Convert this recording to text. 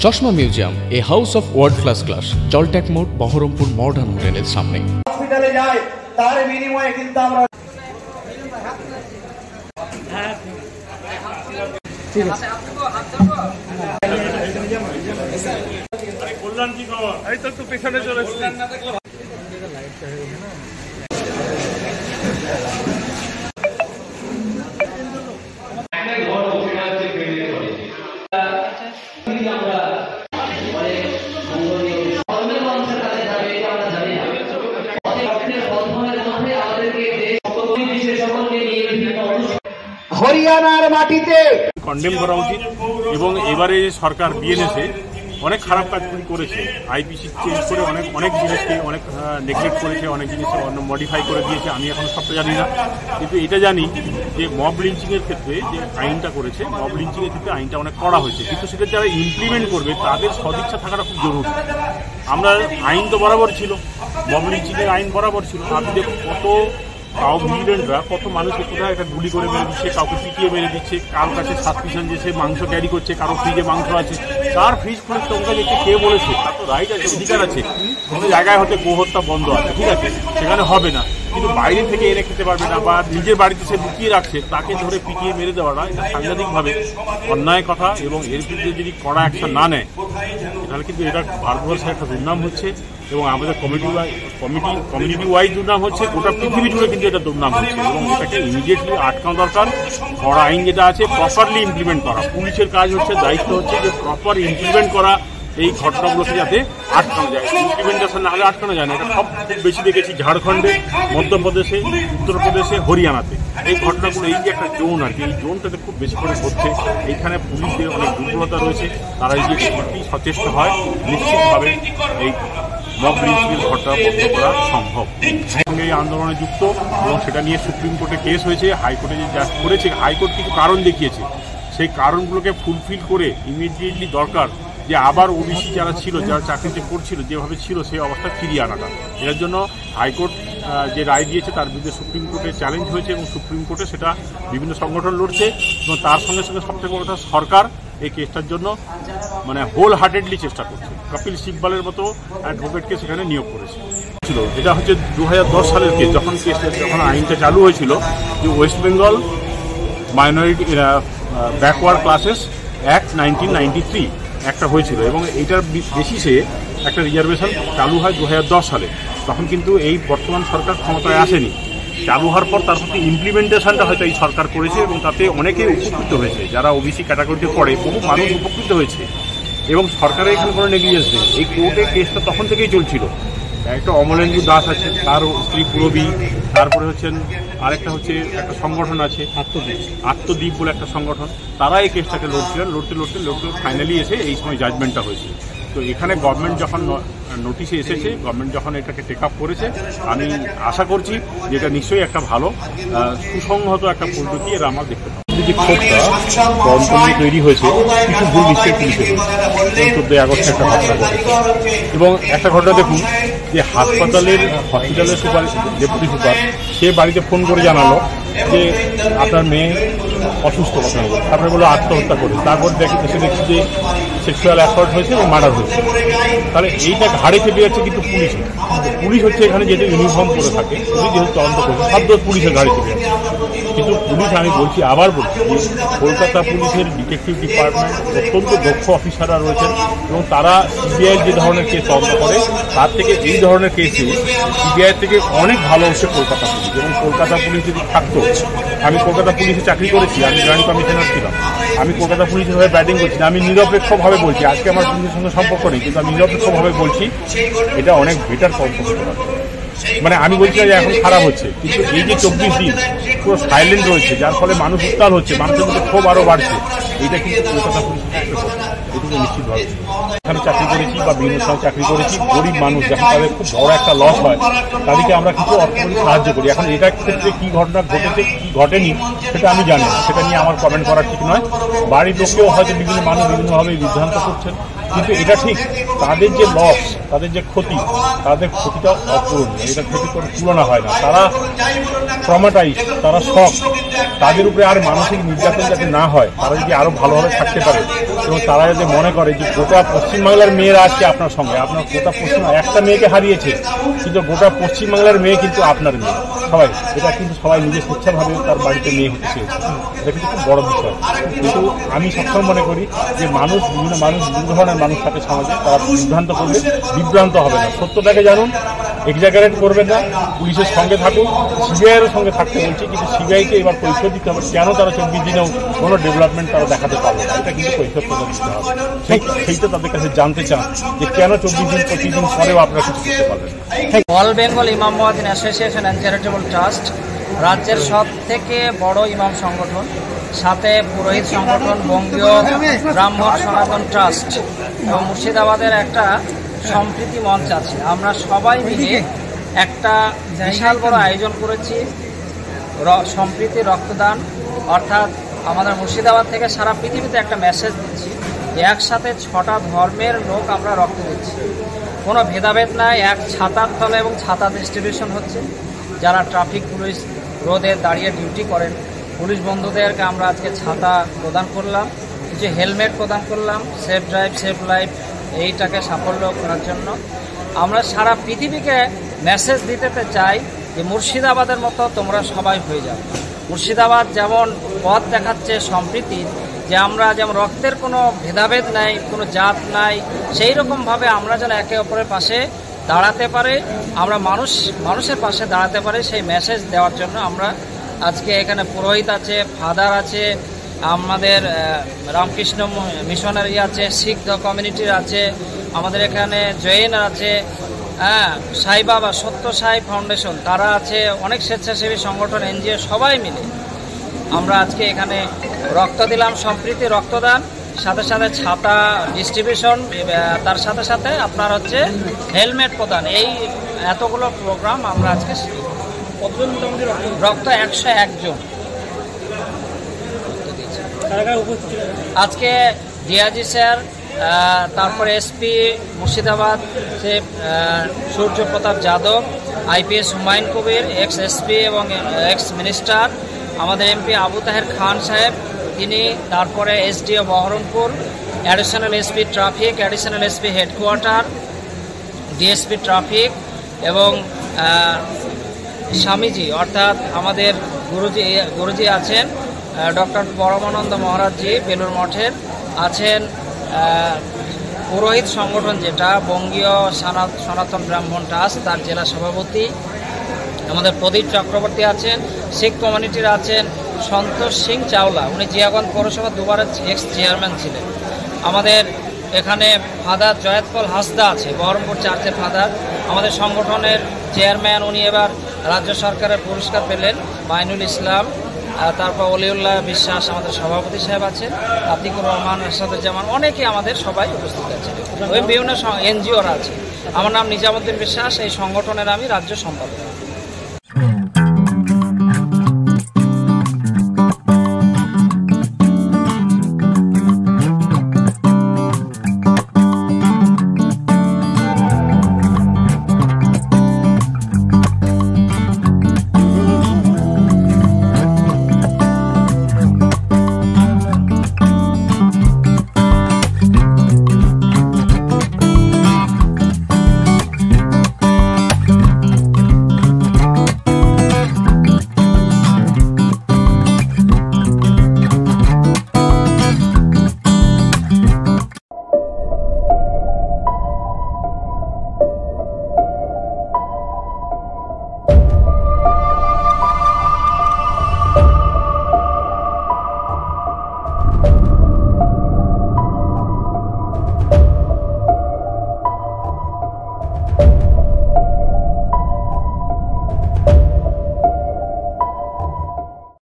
চশমা museum, a house of world class, জলট্যাক মোড়, বহরমপুর মডার্ন হোটেলের সামনে। হসপিটালে যায় তার বিনিময়ে কিন্তু আমরা কল্যাণ কি খবর? এই তো একটু পেছনে চলে এসেছি। হরিয়ানার মাটিতে কন্ডেম করা উচিত এবং এবারে সরকার বিএনএসএ অনেক খারাপ কাজ করেছে। আইপিসি চেঞ্জ করে অনেক জিনিসকে অনেক নেগলেক্ট করেছে, অনেক জিনিস মডিফাই করে দিয়েছে। আমি এখন সবটা জানি না, কিন্তু এটা জানি যে মব লিঞ্চিংয়ের ক্ষেত্রে যে আইনটা করেছে, মব লিঞ্চিংয়ের ক্ষেত্রে আইনটা অনেক কড়া হয়েছে, কিন্তু সেটা যারা ইমপ্লিমেন্ট করবে তাদের সদিচ্ছা থাকাটা খুব জরুরি। আমরা আইন তো বরাবর ছিল, মব লিঞ্চিংয়ের আইন বরাবর ছিল। আপনি দেখুন কত ভিজিলেন্টরা কত মানুষকে কোথায় একটা গুলি করে মেরে দিচ্ছে, কাউকে পিটিয়ে মেরে দিচ্ছে, কারোর কাছে সাসপিশন যে সে মাংস ক্যারি করছে, কারো ফ্রিজে মাংস আছে, তার ফ্রিজ খুলে তোমরা দেখতে কে বলেছে? তার তো রাইট আছে, অধিকার আছে। কোনো জায়গায় হয়তো গোহত্যা বন্ধ আছে, ঠিক আছে, সেখানে হবে না, কিন্তু বাইরে থেকে এনে খেতে পারবে না, বা নিজের বাড়িতে সে লুকিয়ে রাখছে, তাকে ধরে পিটিয়ে মেরে দেওয়াটা এটা সাংঘাতিকভাবে অন্যায় কথা। এবং এর বিরুদ্ধে যদি কড়া অ্যাকশন না নেয় তাহলে কিন্তু এটা ভারতবর্ষে একটা দুর্নাম হচ্ছে, এবং আমাদের কমিউনিটি ওয়াইজ দুর্নাম হচ্ছে, গোটা পৃথিবী জুড়ে কিন্তু এটা দুর্নাম হচ্ছে। এবং এটাকে ইমিডিয়েটলি আটকানো দরকার। কড়া আইন যেটা আছে প্রপারলি ইমপ্লিমেন্ট করা, পুলিশের কাজ হচ্ছে, দায়িত্ব হচ্ছে যে প্রপার ইমপ্লিমেন্ট করা এই ঘটনাগুলোকে যাতে আটকানো যায়। ইমপ্লিমেন্টেশন না হলে আটকানো যায় না। এটা সব খুব বেশি দেখেছি ঝাড়খণ্ডে, মধ্যপ্রদেশে, উত্তরপ্রদেশে, হরিয়ানাতে। এই ঘটনাগুলো, এই যে একটা জোন আর কি, এই জোনটাতে খুব বেশি করে হচ্ছে। এইখানে পুলিশের অনেক দুর্বলতা রয়েছে, তারা এই যে সচেষ্ট হয়, নিশ্চিতভাবে এই মব লিঞ্চিংয়ের ঘটনা বন্ধ করা সম্ভব। সঙ্গে এই আন্দোলনে যুক্ত, এবং সেটা নিয়ে সুপ্রিম কোর্টে কেস হয়েছে। হাইকোর্টে যে জাজ করেছে, হাইকোর্ট কিছু কারণ দেখিয়েছে, সেই কারণগুলোকে ফুলফিল করে ইমিডিয়েটলি দরকার যে আবার ওবিসি যারা ছিল, যারা চাকরিতে করছিল, যেভাবে ছিল সেই অবস্থা ফিরিয়ে আনাটা। এর জন্য হাইকোর্ট যে রায় দিয়েছে তার বিরুদ্ধে সুপ্রিম কোর্টে চ্যালেঞ্জ হয়েছে, এবং সুপ্রিম কোর্টে সেটা বিভিন্ন সংগঠন লড়ছে। এবং তার সঙ্গে সঙ্গে সবথেকে বড় কথা, সরকার এই কেসটার জন্য মানে হোল হার্টেডলি চেষ্টা করছে। কপিল সিব্বলের মতো অ্যাডভোকেটকে সেখানে নিয়োগ করেছে। এটা হচ্ছে 2010 সালের কেস, যখন আইনটা চালু হয়েছিল, যে West Bengal minority backward classes act 1993 একটা হয়েছিল, এবং এইটার বেসিসে একটা রিজার্ভেশন চালু হয় 2010 সালে। তখন কিন্তু এই বর্তমান সরকার ক্ষমতায় আসেনি। চালু হওয়ার পর তার সাথে ইমপ্লিমেন্টেশনটা হয়তো এই সরকার করেছে, এবং তাতে অনেকেই উপকৃত হয়েছে। যারা ওবিসি ক্যাটাগরিতে পড়ে, বহু মানুষ উপকৃত হয়েছে, এবং সরকারের এখানে কোনো নেগলিজেন্স নেই। এই কোর্টে কেসটা তখন থেকেই চলছিল। একটা অমলেন্দু দাস আছে, তার স্ত্রী পুরবী, তারপরে হচ্ছেন আরেকটা হচ্ছে একটা সংগঠন আছে আত্মদ্বীপ বলে একটা সংগঠন, তারা এই কেসটাকে লড়ছিলেন। লড়তে ফাইনালি এসে এই সময় জাজমেন্টটা হয়েছে। তো এখানে গভর্নমেন্ট যখন নোটিশে এসেছে, গভর্নমেন্ট যখন এটাকে টেক আপ করেছে, আমি আশা করছি যে এটা নিশ্চয়ই একটা ভালো সুসংহত একটা পদ্ধতি এরা আমরা দেখতে পাবো। যে ক্ষোভটা গণতন্ত্র তৈরি হয়েছে, কিছু ভুল নিশ্চয়ই পুলিশে হয়েছে। 14 আগস্টে একটা ঘটনা ঘটেছে, এবং একটা ঘটনা দেখুন যে হসপিটালের সুপার, ডেপুটি সুপার, সে বাড়িতে ফোন করে জানালো যে আপনার মেয়ে অসুস্থ, কথা বলে, তারপরে বললো আত্মহত্যা করে। তারপর দেখছি যে সেক্সুয়াল অ্যাসল্ট হয়েছে এবং মার্ডার হয়েছে। তাহলে এইটা ঘাড়ে চেপে যাচ্ছে কিন্তু পুলিশ হচ্ছে এখানে যেহেতু ইউনিফর্ম করে থাকে, পুলিশ যেহেতু তদন্ত করছে, সব দোষ পুলিশের ঘাড়ে চেপে যাচ্ছে। কিন্তু পুলিশ, আমি বলছি, আবার বলছি, কলকাতা পুলিশের ডিটেকটিভ ডিপার্টমেন্ট অত্যন্ত দক্ষ অফিসাররা রয়েছেন, এবং তারা সিবিআইয়ের যে ধরনের কেস তদন্ত করে, তার থেকে এই ধরনের কেসে সিবিআই থেকে অনেক ভালো হচ্ছে কলকাতা পুলিশ। এবং কলকাতা পুলিশ যদি থাকতো, আমি কলকাতা পুলিশে চাকরি করেছি, আমি জয়েন্ট কমিশনার ছিলাম, আমি কলকাতা পুলিশের হয়ে ব্যাটিং করছি না, আমি নিরপেক্ষভাবে বলছি, আজকে আমার পুলিশের সঙ্গে সম্পর্ক নেই, কিন্তু আমি নিরপেক্ষভাবে বলছি এটা অনেক বেটার তদন্ত হতে পারে। মানে আমি বলছি যে এখন খারাপ হচ্ছে, কিন্তু এই যে 24 দিন পুরো সাইলেন্ট রয়েছে, যার ফলে মানুষ উত্তাল হচ্ছে, মানুষের মধ্যে ক্ষোভ আরও বাড়ছে, এইটা কিন্তু কলকাতা পুলিশের এটুকু নিশ্চিতভাবে। এখানে চাকরি করেছি বা বিভিন্ন সময় চাকরি করেছি, গরিব মানুষ যখন তাদের খুব বড় একটা লস হয়, তাদেরকে আমরা কিছু অর্থনৈতিক সাহায্য করি। এখন এটার ক্ষেত্রে কী ঘটনা ঘটেছে, কী ঘটেনি, সেটা আমি জানি না, সেটা নিয়ে আমার কমেন্ট করা ঠিক নয়। বাড়ির লোকেও হয়তো বিভিন্ন মানুষ বিভিন্নভাবে বিভ্রান্ত করছেন। কিন্তু এটা ঠিক তাদের যে লস, তাদের যে ক্ষতি, তাদের ক্ষতিটা অপূরণীয়, এটা ক্ষতি করে তুলনা হয় না। তারা ট্রমাটাইজ, তারা শক, তাদের উপরে আর মানসিক নির্যাতন যাতে না হয়, তারা যদি আরো ভালোভাবে থাকতে পারে এবং তারা যদি মনে করে যে গোটা পশ্চিমবাংলার মেয়েরা আজকে আপনার সঙ্গে, আপনার গোটা একটা মেয়েকে হারিয়েছে কিন্তু গোটা পশ্চিমবাংলার মেয়ে কিন্তু আপনার মেয়ে সবাই, এটা কিন্তু সবাই নিজে স্বেচ্ছাভাবে তার বাড়িতে মেয়ে হতে চেয়েছে। এটা কিন্তু খুব বড় বিষয়। কিন্তু আমি সবসময় মনে করি যে বিভিন্ন ধরনের মানুষ থাকে সমাজে, তারা বিভ্রান্ত করবে, বিভ্রান্ত হবে না। সত্যটাকে জানুন, এক্সাগারেট করবেন না, পুলিশের সঙ্গে থাকুন, সিবিআইয়ের সঙ্গে থাকতে বলছি, কিন্তু সিবিআইকে এবার পরিচয় দিতে হবে কেন তারা 24 দিনেও কোনো ডেভেলপমেন্ট তারা দেখাতে পারবে না। এটা কিন্তু পরিচয় দিতে হবে, সেইটা তাদের কাছে জানতে চান যে কেন 24 দিন 25 দিন পরেও আপনারা কিছু করতে পারবেন। অল বেঙ্গল ইমাম মুয়াজ্জিন অ্যাসোসিয়েশন অ্যান্ড চ্যারিটেবল ট্রাস্ট রাজ্যের সব থেকে বড় ইমাম সংগঠন, সাথে পুরোহিত সংগঠন বঙ্গীয় ব্রাহ্মণ সনাতন ট্রাস্ট এবং মুর্শিদাবাদের একটা সম্প্রীতি মঞ্চ আছে। আমরা সবাই মিলে একটা বিশাল বড় আয়োজন করেছি, সম্প্রীতি রক্তদান। অর্থাৎ আমাদের মুর্শিদাবাদ থেকে সারা পৃথিবীতে একটা মেসেজ দিচ্ছি যে একসাথে 6টা ধর্মের লোক আমরা রক্ত দিচ্ছি, কোনো ভেদাভেদ নাই, এক ছাতার তলে এবং ছাতা ডিস্ট্রিবিউশন হচ্ছে। যারা ট্রাফিক পুলিশ রোদে দাঁড়িয়ে ডিউটি করেন, পুলিশ বন্ধুদেরকে আমরা আজকে ছাতা প্রদান করলাম, কিছু হেলমেট প্রদান করলাম, সেফ ড্রাইভ সেফ লাইফ এইটাকে সাফল্য করার জন্য। আমরা সারা পৃথিবীকে মেসেজ দিতে চাই যে মুর্শিদাবাদের মতো তোমরা সবাই হয়ে যাও। মুর্শিদাবাদ যেমন পথ দেখাচ্ছে সম্প্রীতির, যে আমরা যেমন রক্তের কোনো ভেদাভেদ নাই, কোনো জাত নাই, সেই রকমভাবে আমরা যেন একে অপরের পাশে দাঁড়াতে পারে, আমরা মানুষের পাশে দাঁড়াতে পারে, সেই মেসেজ দেওয়ার জন্য আমরা আজকে এখানে পুরোহিত আছে, ফাদার আছে, আমাদের রামকৃষ্ণ মিশনারি আছে, শিখ কমিউনিটির আছে, আমাদের এখানে জৈন আছে, সাই বাবা সত্য সাই ফাউন্ডেশন তারা আছে, অনেক স্বেচ্ছাসেবী সংগঠন এনজিও সবাই মিলে আমরা আজকে এখানে রক্ত দিলাম, সম্প্রীতি রক্তদান, সাথে সাথে ছাতা ডিস্ট্রিবিউশন, তার সাথে সাথে আপনার হচ্ছে হেলমেট প্রদান। এই এতগুলো প্রোগ্রাম আমরা আজকে রক্ত 101 জন আজকে ডিআইজি স্যার, তারপরে এসপি মুর্শিদাবাদ সে সূর্য প্রতাপ Yadav, IPS Humayun Kabir, x SP এবং এক্স মিনিস্টার, আমাদের এমপি আবু তাহের খান সাহেব তিনি, তারপরে SDO Baharampur, additional SP traffic, additional SP headquarter, DSP traffic এবং স্বামীজি অর্থাৎ আমাদের গুরুজি আছেন ডক্টর পরমানন্দ মহারাজজি বেলুর মঠের আছেন, পুরোহিত সংগঠন যেটা বঙ্গীয় সনাতন ব্রাহ্মণ ট্রাস্ট তার জেলা সভাপতি আমাদের প্রদীপ চক্রবর্তী আছেন, শিখ কমিউনিটির আছেন সন্তোষ সিং চাওলা, উনি জিয়াগঞ্জ পৌরসভা দুবারের এক্স চেয়ারম্যান ছিলেন। আমাদের এখানে ফাদার জয়তপল হাসদা আছে, বহরমপুর চার্চের ফাদার, আমাদের সংগঠনের চেয়ারম্যান, উনি এবার রাজ্য সরকারের পুরস্কার পেলেন, মাইনুল ইসলাম। তারপর অলিউল্লাহ বিশ্বাস আমাদের সভাপতি সাহেব আছেন, আতিকুর রহমান, এরশাদুজ্জামান, অনেকে আমাদের সবাই উপস্থিত আছেন। ওই বিভিন্ন এনজিওরা আছে। আমার নাম নিজামুদ্দিন বিশ্বাস, এই সংগঠনের আমি রাজ্য সম্পাদক।